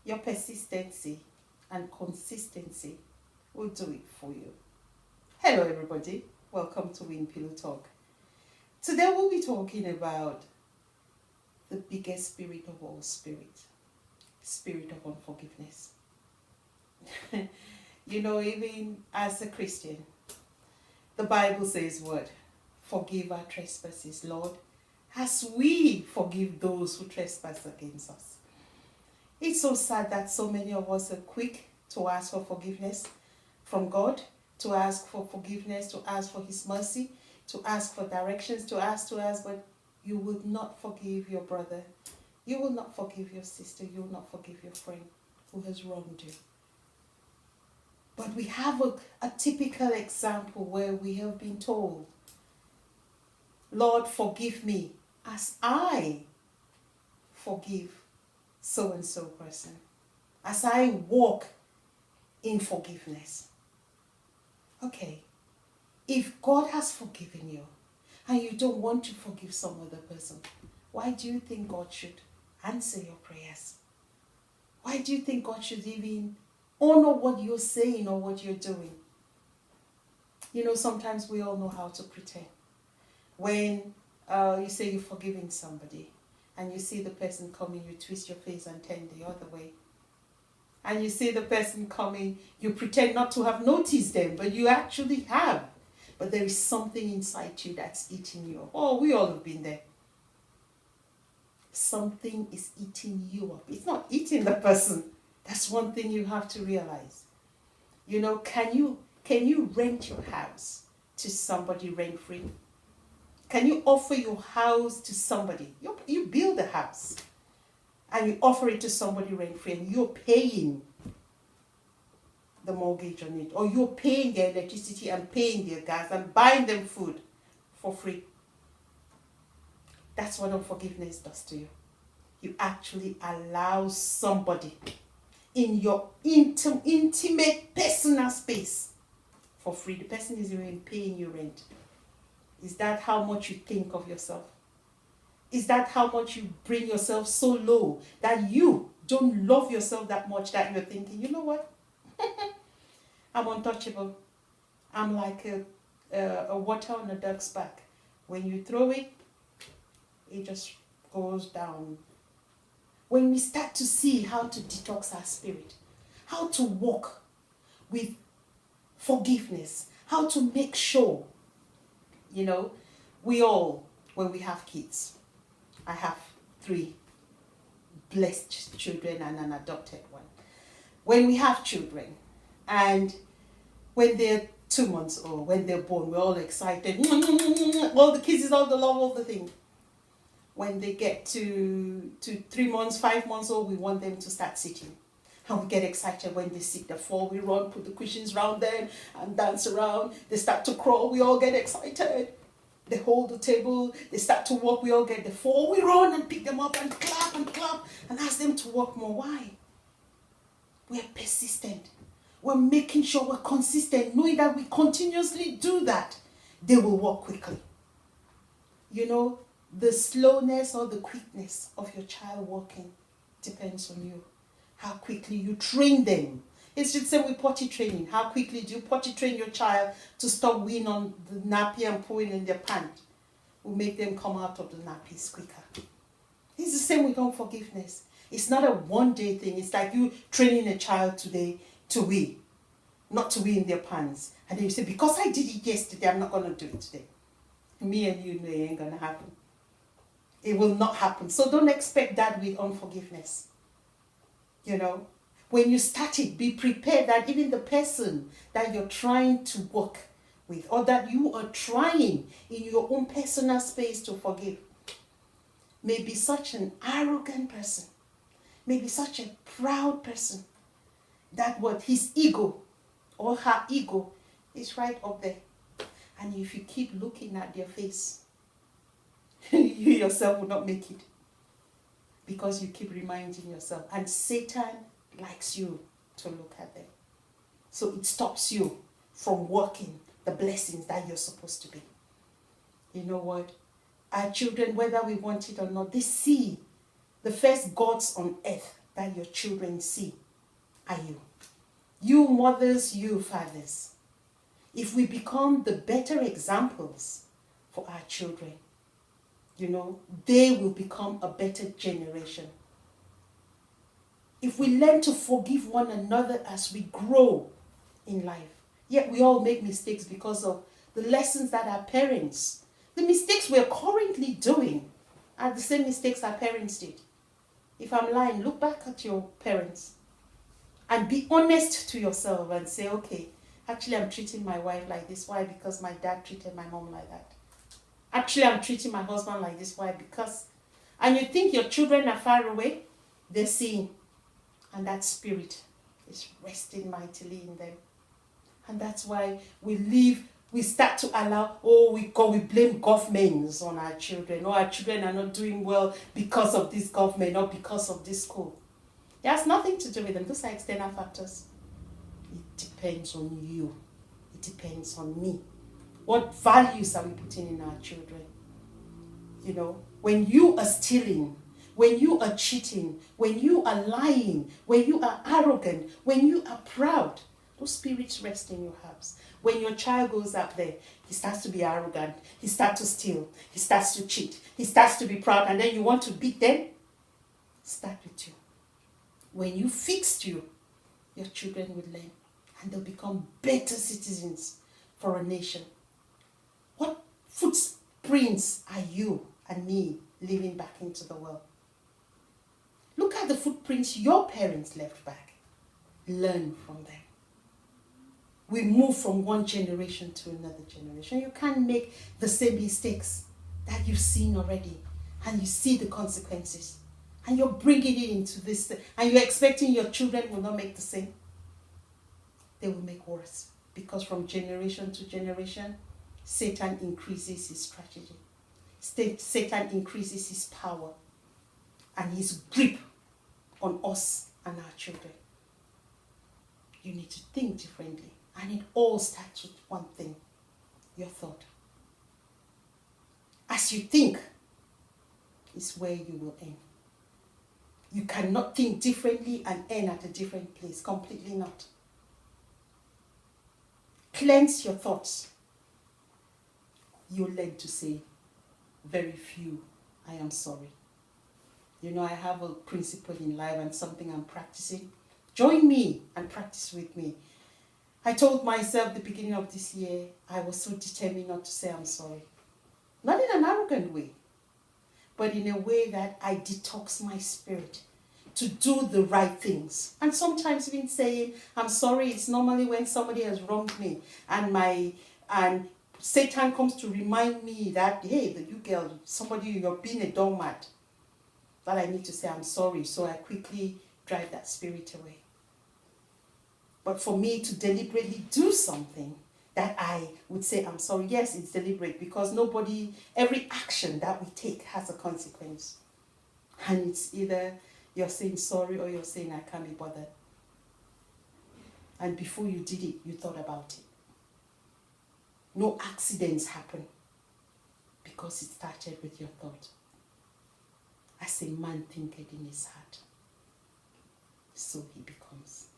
Your persistency and consistency will do it for you. Hello, everybody. Welcome to Win Pillow Talk. Today we'll be talking about the biggest spirit of all spirit of unforgiveness. Even as a Christian, the Bible says what? Forgive our trespasses, Lord, as we forgive those who trespass against us. It's so sad that so many of us are quick to ask for forgiveness from God, to ask for forgiveness, to ask for His mercy, to ask for directions, to ask, but you will not forgive your brother. You will not forgive your sister. You will not forgive your friend who has wronged you. But we have a typical example where we have been told, Lord, forgive me as I forgive so-and-so person, as I walk in forgiveness. Okay, if God has forgiven you and you don't want to forgive some other person, why do you think God should answer your prayers? Why do you think God should even honor what you're saying or what you're doing? Sometimes we all know how to pretend. When you say you're forgiving somebody and you see the person coming, you twist your face and turn the other way. And you see the person coming, you pretend not to have noticed them, but you actually have. But there is something inside you that's eating you up. Oh, we all have been there. Something is eating you up. It's not eating the person. That's one thing you have to realize. Can you rent your house to somebody rent-free? Can you offer your house to somebody? You build a house and you offer it to somebody rent-free and you're paying the mortgage on it, or you're paying their electricity and paying their gas and buying them food for free. That's what unforgiveness does to you. You actually allow somebody in your intimate personal space for free. The person is even paying you rent. Is that how much you think of yourself? Is that how much you bring yourself so low that you don't love yourself that much that you're thinking, you know what? I'm untouchable. I'm like a water on a duck's back. When you throw it, it just goes down. When we start to see how to detox our spirit, how to walk with forgiveness, how to make sure, we all, when we have kids, I have 3 blessed children and an adopted one. When we have children, and when they're 2 months old, when they're born, we're all excited. All the kisses, all the love, all the thing. When they get to 3 months, 5 months old, we want them to start sitting. And we get excited when they sit. They fall, we run, put the cushions around them and dance around. They start to crawl, we all get excited. They hold the table, they start to walk, we all get the fall, we run and pick them up and clap and ask them to walk more. Why? We're persistent. We're making sure we're consistent, knowing that we continuously do that, they will walk quickly. The slowness or the quickness of your child walking depends on you. How quickly you train them. It's the same with potty training. How quickly do you potty train your child to stop weeing on the nappy and pooing in their pant? Will make them come out of the nappies quicker. It's the same with unforgiveness. It's not a one-day thing. It's like you training a child today to wee, not to wee in their pants. And then you say, because I did it yesterday, I'm not going to do it today. Me and you know it ain't going to happen. It will not happen. So don't expect that with unforgiveness. When you start it, be prepared that even the person that you're trying to work with, or that you are trying in your own personal space to forgive, may be such an arrogant person, may be such a proud person, that his ego or her ego is right up there. And if you keep looking at their face, you yourself will not make it. Because you keep reminding yourself. And Satan likes you to look at them. So it stops you from working the blessings that you're supposed to be. You know what? Our children, whether we want it or not, they see the first gods on earth that your children see are you. You mothers, you fathers. If we become the better examples for our children, they will become a better generation. If we learn to forgive one another as we grow in life, yet we all make mistakes because of the lessons that our parents, the mistakes we're currently doing, are the same mistakes our parents did. If I'm lying, look back at your parents and be honest to yourself and say, okay, actually I'm treating my wife like this. Why? Because my dad treated my mom like that. Actually, I'm treating my husband like this. Why? Because... And you think your children are far away? They're seeing. And that spirit is resting mightily in them. And that's why we start to allow, we blame governments on our children. Our children are not doing well because of this government or because of this school. It has nothing to do with them. Those are external factors. It depends on you. It depends on me. What values are we putting in our children? When you are stealing, when you are cheating, when you are lying, when you are arrogant, when you are proud, those spirits rest in your house. When your child goes up there, he starts to be arrogant, he starts to steal, he starts to cheat, he starts to be proud, and then you want to beat them, start with you. When you fix your children will learn, and they'll become better citizens for a nation. What footprints are you and me leaving back into the world? Look at the footprints your parents left back. Learn from them. We move from one generation to another generation. You can't make the same mistakes that you've seen already, and you see the consequences, and you're bringing it into this, and you're expecting your children will not make the same. They will make worse, because from generation to generation, Satan increases his strategy. Satan increases his power and his grip on us and our children. You need to think differently. And it all starts with one thing: your thought. As you think is where you will end. You cannot think differently and end at a different place. Completely not. Cleanse your thoughts. You'll learn to say very few, I am sorry. I have a principle in life and something I'm practicing. Join me and practice with me. I told myself the beginning of this year, I was so determined not to say I'm sorry. Not in an arrogant way, but in a way that I detox my spirit to do the right things. And sometimes even saying I'm sorry is normally when somebody has wronged me and Satan comes to remind me that, hey, you girl, you're being a doormat, that I need to say I'm sorry. So I quickly drive that spirit away. But for me to deliberately do something that I would say I'm sorry, yes, it's deliberate, because every action that we take has a consequence. And it's either you're saying sorry or you're saying I can't be bothered. And before you did it, you thought about it. No accidents happen because it started with your thought. As a man thinketh in his heart, so he becomes.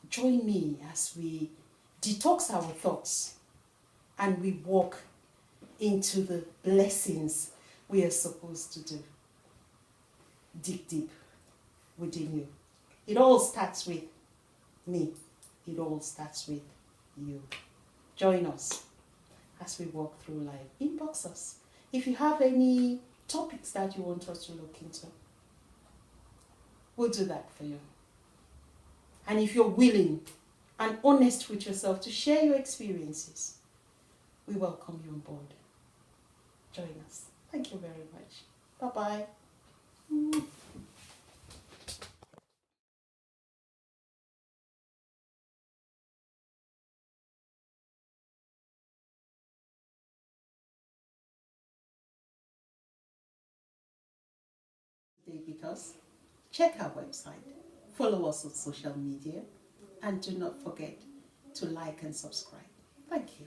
Join me as we detox our thoughts and we walk into the blessings we are supposed to do. Deep, deep within you. It all starts with me. It all starts with you. Join us as we walk through life. Inbox us. If you have any topics that you want us to look into, we'll do that for you. And if you're willing and honest with yourself to share your experiences, we welcome you on board. Join us. Thank you very much. Bye-bye. Stay with us. Check our website. Follow us on social media. And do not forget to like and subscribe. Thank you.